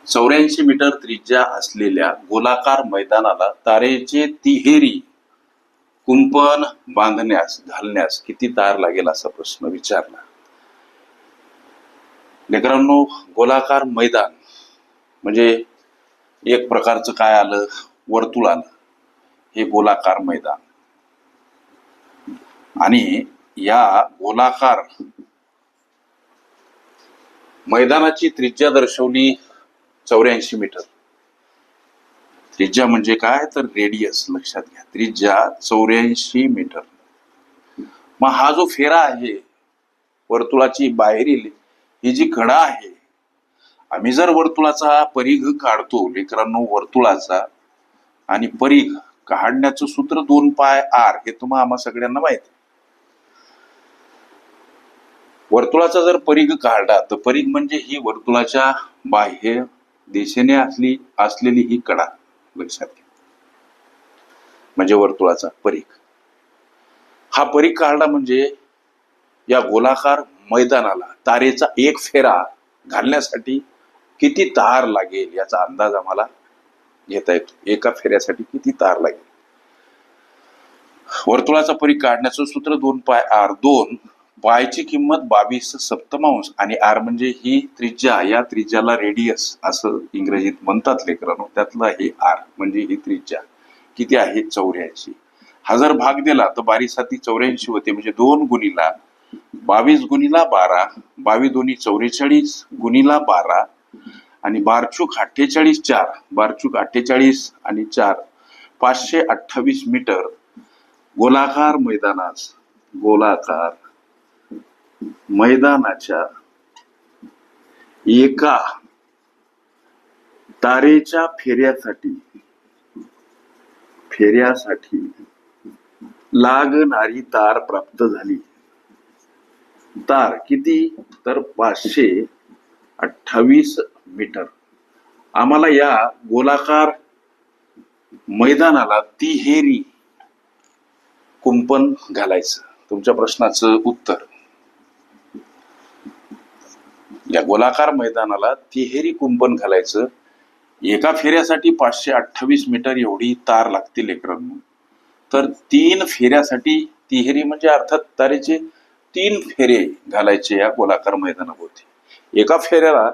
84 metre त्रिज्या असलेल्या गोलाकार मैदानाला तारेचे तिहेरी कुंपण घालण्यास किती तार लागेल असा प्रश्न विचारला. लेकरांनो, गोलाकार मैदान म्हणजे एक प्रकारचं काय आलं, वर्तुळ आलं, हे गोलाकार मैदान. आणि या गोलाकार मैदानाची त्रिज्या दर्शवली 84 मीटर. त्रिज्या म्हणजे काय तर रेडियस, लक्षात घ्या, त्रिज्या 84 मीटर. मग हा जो फेरा आहे वर्तुळाची बाहेरील ही जी कडा आहे, आम्ही जर वर्तुळाचा परिघ काढतो लेकरांनो, वर्तुळाचा आणि परिघ काढण्याचं सूत्र 2πr, हे तुम्हाला आम्हा सगळ्यांना माहिती. वर्तुळाचा जर परिघ काढला तर परिघ म्हणजे ही वर्तुळाच्या बाह्य दिशेने असलेली ही कडा, लक्षात घ्या, म्हणजे वर्तुळाचा परिघ. हा परिघ काढला म्हणजे या गोलाकार मैदानाला तारेचा एक फेरा घालण्यासाठी किती तार लागेल याचा अंदाज आम्हाला घेता येतो. एका फेऱ्यासाठी किती तार लागेल. वर्तुळाचा परिघ काढण्याचं सूत्र 2πr. 2 पायची किंमत 22/7 आणि r म्हणजे ही त्रिज्या, या त्रिज्याला रेडियस असं इंग्रजीत म्हणतात लेकरांनो, त्यातला हे r म्हणजे ही त्रिज्या किती आहे 84. हा जर भाग दिला तर 12×7 84 होते, म्हणजे 2 गुणिला 22 गुणिला 12, 22 दोन्ही 44 गुणिला 12 आणि 12×48 4, 12×48 आणि 4 528 मीटर गोलाकार मैदानाच्या एका तारेच्या फेऱ्यासाठी लागणारी तार प्राप्त झाली. तार किती तर 528 मीटर. आम्हाला या गोलाकार मैदानाला तिहेरी कुंपण घालायचं. तुमच्या प्रश्नाचं उत्तर, या गोलाकार मैदानाला तिहेरी कुंपण घालायचं. एका फेऱ्यासाठी 528 मीटर एवढी तार लागते लेकरांनो. तर 3 फेऱ्यासाठी तिहेरी म्हणजे अर्थात तारेचे 3 फेरे घालायचे या गोलाकार मैदानाभोवती. एका फेऱ्याला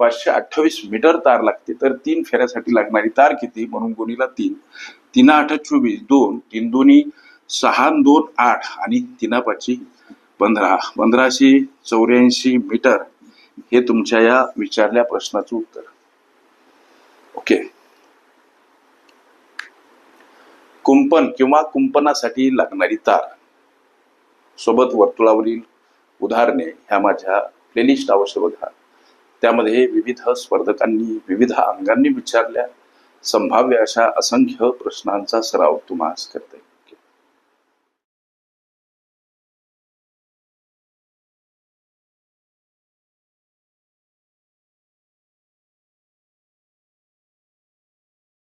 528 मीटर तार लागते, तर 3 फेऱ्यासाठी लागणारी तार किती म्हणून गुणिला 3. 3×8 24, 2 3 दोन्ही 6 2 8 आणि 3×5 15. 1584 मीटर हे तुमच्या या विचारल्या प्रश्नाचं उत्तर. ओके. कुंपण किंवा कुंपणासाठी लागणारी तार सोबत वर्तुळावरील उदाहरणे ह्या माझ्या प्लेलिस्ट अवश्य बघा. त्यामध्ये विविध स्पर्धकांनी विविध अंगांनी विचारल्या संभाव्य अशा असंख्य प्रश्नांचा सराव तुम्हाला करता येईल.